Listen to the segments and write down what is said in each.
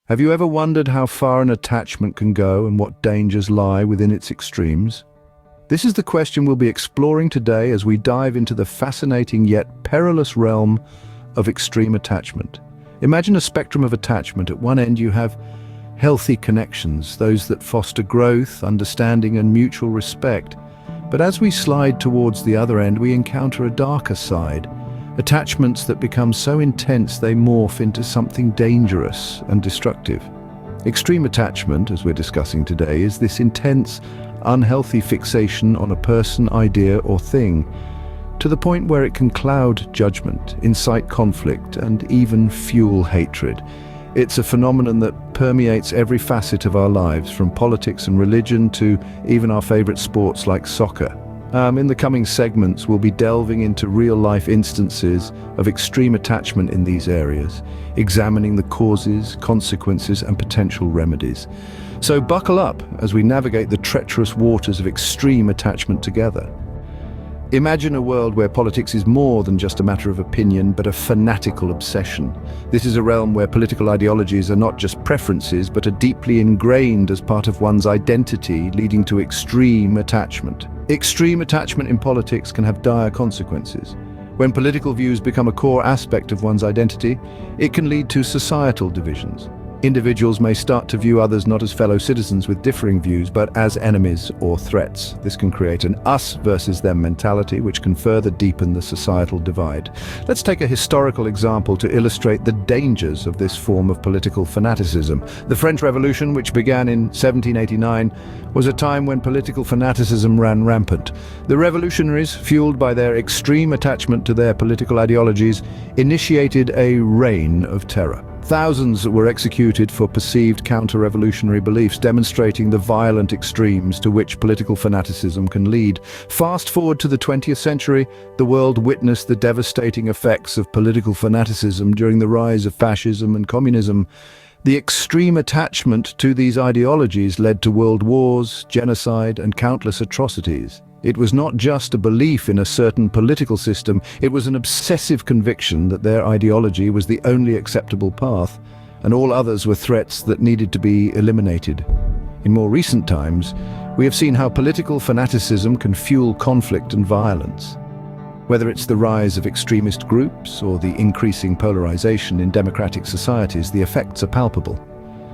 Have you ever wondered how far an attachment can go and what dangers lie within its extremes? This is the question we'll be exploring today as we dive into the fascinating yet perilous realm of extreme attachment. Imagine a spectrum of attachment. At one end you have healthy connections, those that foster growth, understanding and mutual respect. But as we slide towards the other end, we encounter a darker side. Attachments that become so intense they morph into something dangerous and destructive. Extreme attachment, as we're discussing today, is this intense, unhealthy fixation on a person, idea or thing, to the point where it can cloud judgment, incite conflict, and even fuel hatred. It's a phenomenon that permeates every facet of our lives, from politics and religion to even our favorite sports like soccer. In the coming segments, we'll be delving into real-life instances of extreme attachment in these areas, examining the causes, consequences, and potential remedies. So buckle up as we navigate the treacherous waters of extreme attachment together. Imagine a world where politics is more than just a matter of opinion, but a fanatical obsession. This is a realm where political ideologies are not just preferences, but are deeply ingrained as part of one's identity, leading to extreme attachment. Extreme attachment in politics can have dire consequences. When political views become a core aspect of one's identity, it can lead to societal divisions. Individuals may start to view others not as fellow citizens with differing views, but as enemies or threats. This can create an us versus them mentality, which can further deepen the societal divide. Let's take a historical example to illustrate the dangers of this form of political fanaticism. The French Revolution, which began in 1789, was a time when political fanaticism ran rampant. The revolutionaries, fueled by their extreme attachment to their political ideologies, initiated a reign of terror. Thousands were executed for perceived counter-revolutionary beliefs, demonstrating the violent extremes to which political fanaticism can lead. Fast forward to the 20th century, the world witnessed the devastating effects of political fanaticism during the rise of fascism and communism. The extreme attachment to these ideologies led to world wars, genocide, and countless atrocities. It was not just a belief in a certain political system, it was an obsessive conviction that their ideology was the only acceptable path, and all others were threats that needed to be eliminated. In more recent times, we have seen how political fanaticism can fuel conflict and violence. Whether it's the rise of extremist groups or the increasing polarization in democratic societies, the effects are palpable.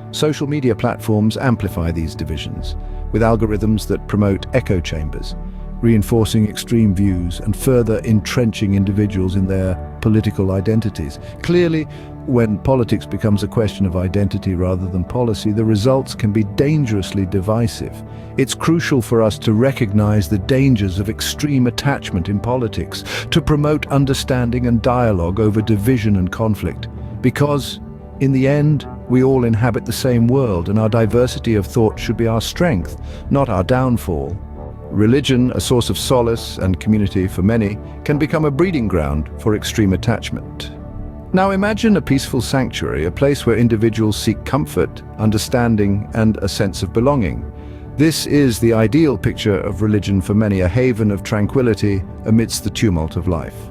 Social media platforms amplify these divisions, with algorithms that promote echo chambers, reinforcing extreme views and further entrenching individuals in their political identities. Clearly, when politics becomes a question of identity rather than policy, the results can be dangerously divisive. It's crucial for us to recognize the dangers of extreme attachment in politics, to promote understanding and dialogue over division and conflict. Because, in the end, we all inhabit the same world, and our diversity of thought should be our strength, not our downfall. Religion, a source of solace and community for many, can become a breeding ground for extreme attachment. Now imagine a peaceful sanctuary, a place where individuals seek comfort, understanding, and a sense of belonging. This is the ideal picture of religion for many, a haven of tranquility amidst the tumult of life.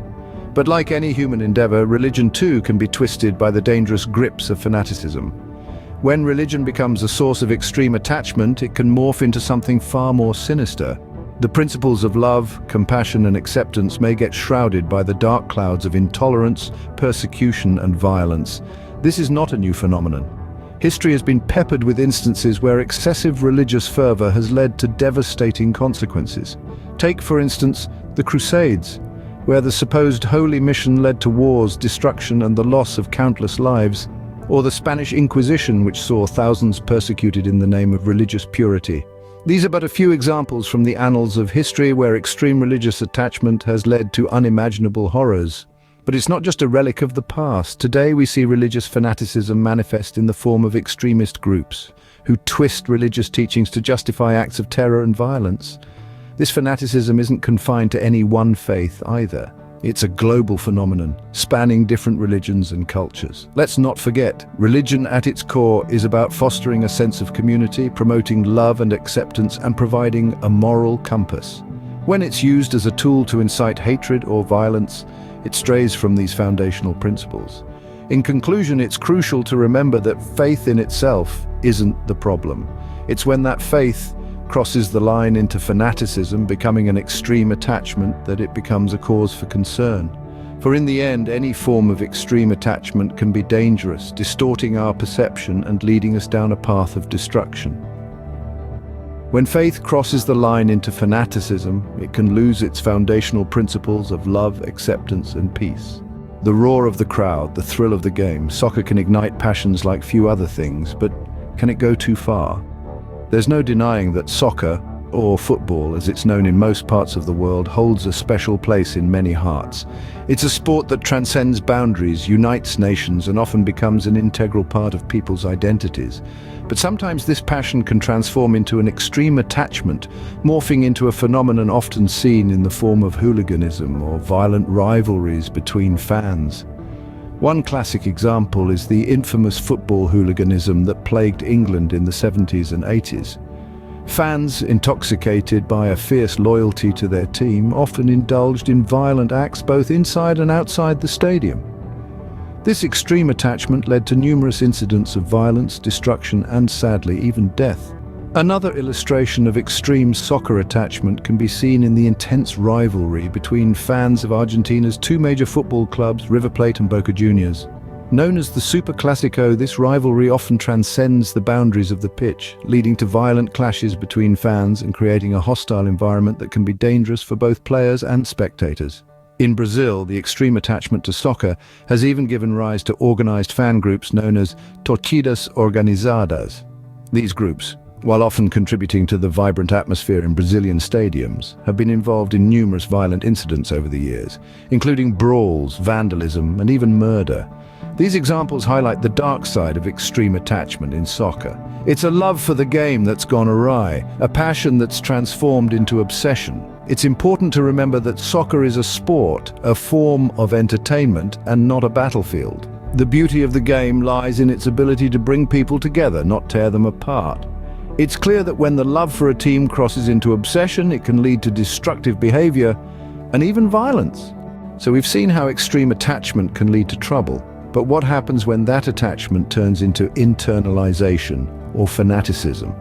But like any human endeavor, religion too can be twisted by the dangerous grips of fanaticism. When religion becomes a source of extreme attachment, it can morph into something far more sinister. The principles of love, compassion, and acceptance may get shrouded by the dark clouds of intolerance, persecution, and violence. This is not a new phenomenon. History has been peppered with instances where excessive religious fervor has led to devastating consequences. Take, for instance, the Crusades, where the supposed holy mission led to wars, destruction, and the loss of countless lives, or the Spanish Inquisition, which saw thousands persecuted in the name of religious purity. These are but a few examples from the annals of history where extreme religious attachment has led to unimaginable horrors. But it's not just a relic of the past. Today we see religious fanaticism manifest in the form of extremist groups who twist religious teachings to justify acts of terror and violence. This fanaticism isn't confined to any one faith either. It's a global phenomenon, spanning different religions and cultures. Let's not forget, religion at its core is about fostering a sense of community, promoting love and acceptance, and providing a moral compass. When it's used as a tool to incite hatred or violence, it strays from these foundational principles. In conclusion, it's crucial to remember that faith in itself isn't the problem. It's when that faith crosses the line into fanaticism, becoming an extreme attachment, that it becomes a cause for concern. For in the end, any form of extreme attachment can be dangerous, distorting our perception and leading us down a path of destruction. When faith crosses the line into fanaticism, it can lose its foundational principles of love, acceptance, and peace. The roar of the crowd, the thrill of the game, soccer can ignite passions like few other things, but can it go too far? There's no denying that soccer, or football as it's known in most parts of the world, holds a special place in many hearts. It's a sport that transcends boundaries, unites nations, and often becomes an integral part of people's identities. But sometimes this passion can transform into an extreme attachment, morphing into a phenomenon often seen in the form of hooliganism or violent rivalries between fans. One classic example is the infamous football hooliganism that plagued England in the 70s and 80s. Fans, intoxicated by a fierce loyalty to their team, often indulged in violent acts both inside and outside the stadium. This extreme attachment led to numerous incidents of violence, destruction, and sadly, even death. Another illustration of extreme soccer attachment can be seen in the intense rivalry between fans of Argentina's two major football clubs, River Plate and Boca Juniors. Known as the Super Clasico, this rivalry often transcends the boundaries of the pitch, leading to violent clashes between fans and creating a hostile environment that can be dangerous for both players and spectators. In Brazil, the extreme attachment to soccer has even given rise to organized fan groups known as torcidas organizadas. These groups, while often contributing to the vibrant atmosphere in Brazilian stadiums, have been involved in numerous violent incidents over the years, including brawls, vandalism, and even murder. These examples highlight the dark side of extreme attachment in soccer. It's a love for the game that's gone awry, a passion that's transformed into obsession. It's important to remember that soccer is a sport, a form of entertainment, and not a battlefield. The beauty of the game lies in its ability to bring people together, not tear them apart. It's clear that when the love for a team crosses into obsession, it can lead to destructive behavior and even violence. So we've seen how extreme attachment can lead to trouble. But what happens when that attachment turns into internalization or fanaticism?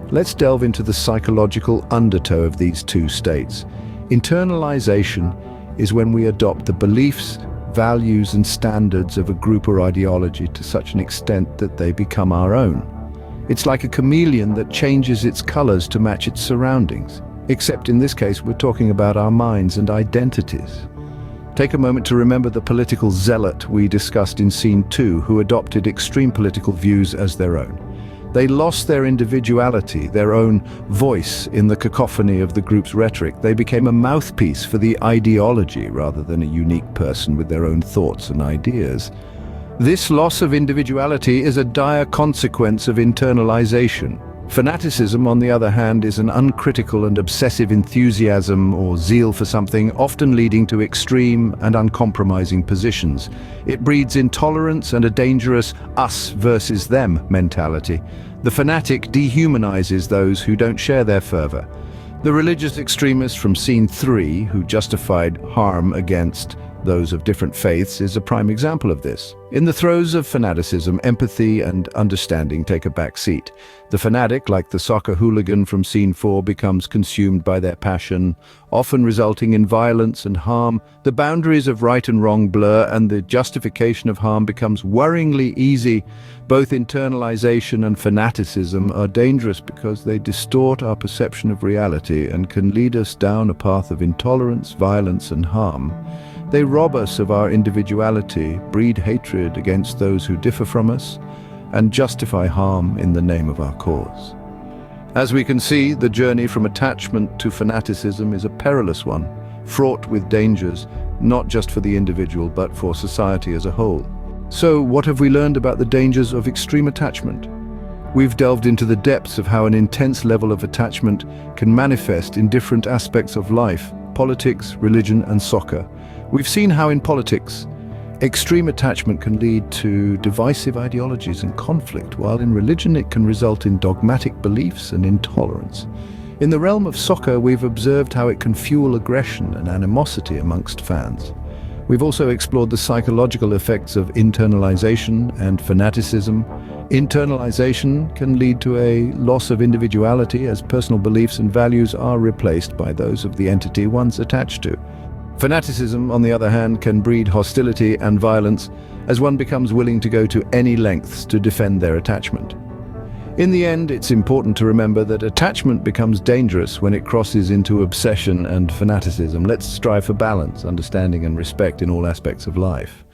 Let's delve into the psychological undertow of these two states. Internalization is when we adopt the beliefs, values, and standards of a group or ideology to such an extent that they become our own. It's like a chameleon that changes its colors to match its surroundings. Except in this case, we're talking about our minds and identities. Take a moment to remember the political zealot we discussed in Scene 2 who adopted extreme political views as their own. They lost their individuality, their own voice in the cacophony of the group's rhetoric. They became a mouthpiece for the ideology rather than a unique person with their own thoughts and ideas. This loss of individuality is a dire consequence of internalization. Fanaticism, on the other hand, is an uncritical and obsessive enthusiasm or zeal for something, often leading to extreme and uncompromising positions. It breeds intolerance and a dangerous us versus them mentality. The fanatic dehumanizes those who don't share their fervor. The religious extremist from Scene 3, who justified harm against those of different faiths, is a prime example of this. In the throes of fanaticism, empathy and understanding take a back seat. The fanatic, like the soccer hooligan from Scene 4, becomes consumed by their passion, often resulting in violence and harm. The boundaries of right and wrong blur, and the justification of harm becomes worryingly easy. Both internalization and fanaticism are dangerous because they distort our perception of reality and can lead us down a path of intolerance, violence, and harm. They rob us of our individuality, breed hatred against those who differ from us, and justify harm in the name of our cause. As we can see, the journey from attachment to fanaticism is a perilous one, fraught with dangers, not just for the individual, but for society as a whole. So, what have we learned about the dangers of extreme attachment? We've delved into the depths of how an intense level of attachment can manifest in different aspects of life: politics, religion, and soccer. We've seen how in politics, extreme attachment can lead to divisive ideologies and conflict, while in religion it can result in dogmatic beliefs and intolerance. In the realm of soccer, we've observed how it can fuel aggression and animosity amongst fans. We've also explored the psychological effects of internalization and fanaticism. Internalization can lead to a loss of individuality as personal beliefs and values are replaced by those of the entity one's attached to. Fanaticism, on the other hand, can breed hostility and violence as one becomes willing to go to any lengths to defend their attachment. In the end, it's important to remember that attachment becomes dangerous when it crosses into obsession and fanaticism. Let's strive for balance, understanding, and respect in all aspects of life.